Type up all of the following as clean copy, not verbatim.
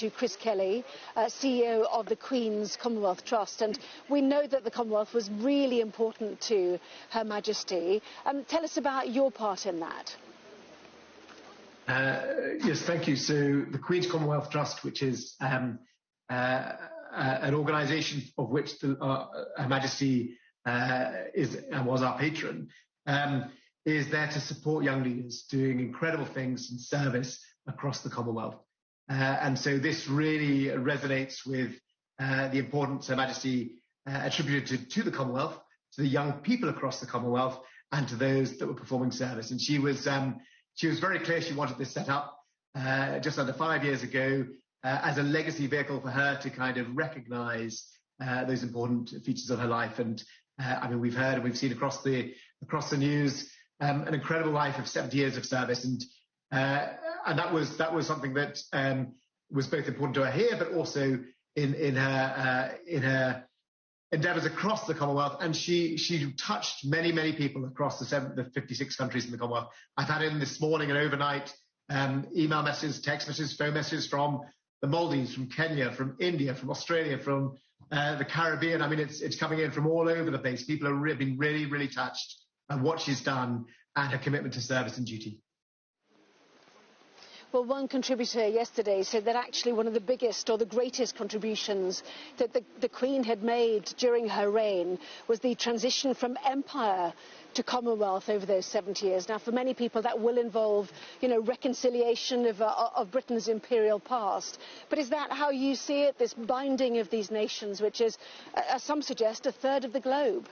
to Chris Kelly, CEO of the Queen's Commonwealth Trust, and we know that the Commonwealth was really important to Her Majesty. Tell us about your part in that. Yes, thank you. So the Queen's Commonwealth Trust, which is an organisation of which Her Majesty is and was our patron, is there to support young leaders doing incredible things in service across the Commonwealth. And so this really resonates with the importance Her Majesty attributed to the Commonwealth, to the young people across the Commonwealth, and to those that were performing service. And she was very clear she wanted this set up just under 5 years ago as a legacy vehicle for her to kind of recognise those important features of her life. And I mean, we've heard and we've seen across the news an incredible life of 70 years of service, and that was something that was both important to her here, but also in her endeavours across the Commonwealth. And she touched many people across the 56 countries in the Commonwealth. I've had in this morning and overnight email messages, text messages, phone messages from the Maldives, from Kenya, from India, from Australia, from the Caribbean. I mean, it's coming in from all over the place. People have been really touched at what she's done and her commitment to service and duty. Well, one contributor yesterday said that actually one of the biggest or the greatest contributions that the Queen had made during her reign was the transition from empire to Commonwealth over those 70 years. Now, for many people, that will involve, reconciliation of Britain's imperial past. But is that how you see it, this binding of these nations, which is, as some suggest, a third of the globe?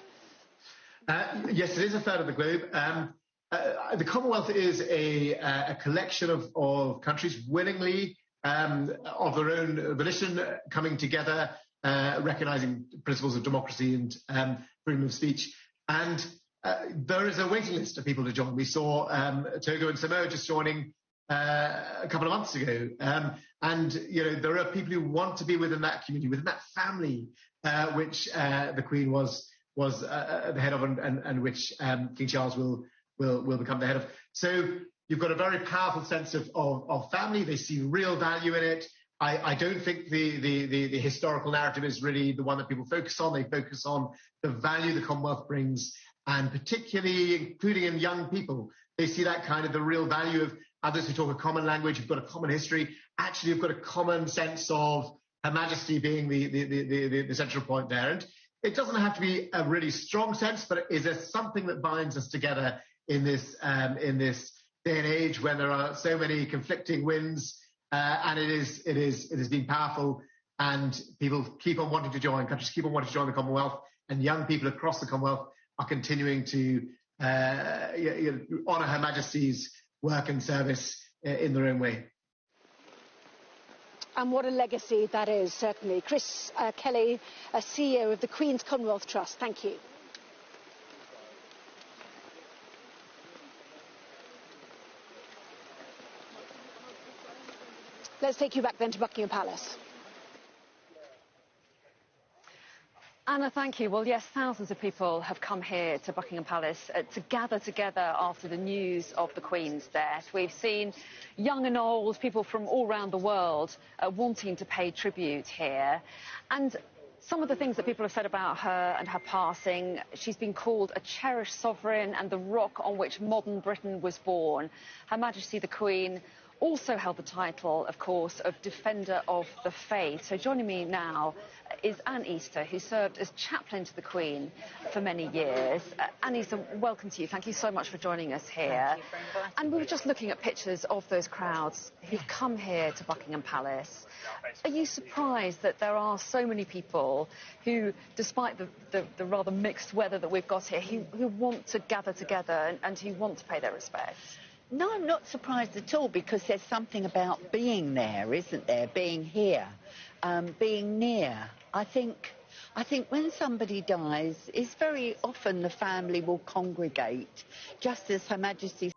Yes, it is a third of the globe. The Commonwealth is a collection of countries willingly, of their own volition, coming together, recognising principles of democracy and freedom of speech. And there is a waiting list of people to join. We saw Togo and Samoa just joining a couple of months ago. And there are people who want to be within that community, within that family, which the Queen was the head of, and which King Charles will become the head of. So you've got a very powerful sense of family. They see real value in it. I don't think the historical narrative is really the one that people focus on. They focus on the value the Commonwealth brings, and particularly including in young people. They see that kind of the real value of others who talk a common language, who've got a common history. Actually, you've got a common sense of Her Majesty being the central point there. And it doesn't have to be a really strong sense, but is there something that binds us together in this day and age when there are so many conflicting winds, and it has been powerful, and people keep on wanting to join, countries keep on wanting to join the Commonwealth, and young people across the Commonwealth are continuing to honour Her Majesty's work and service in their own way. And what a legacy that is, certainly. Chris Kelly, CEO of the Queen's Commonwealth Trust, thank you. Let's take you back then to Buckingham Palace. Anna, thank you. Well, yes, thousands of people have come here to Buckingham Palace to gather together after the news of the Queen's death. We've seen young and old, people from all around the world wanting to pay tribute here. And some of the things that people have said about her and her passing: she's been called a cherished sovereign and the rock on which modern Britain was born. Her Majesty the Queen also held the title, of course, of Defender of the Faith. So joining me now is Anne Easter, who served as chaplain to the Queen for many years. Anne Easter, welcome to you. Thank you so much for joining us here. Thank you very much. And we were just looking at pictures of those crowds who've come here to Buckingham Palace. Are you surprised that there are so many people who, despite the rather mixed weather that we've got here, who want to gather together and who want to pay their respects? No, I'm not surprised at all, because there's something about being there, isn't there? Being here, being near. I think when somebody dies, it's very often the family will congregate, just as Her Majesty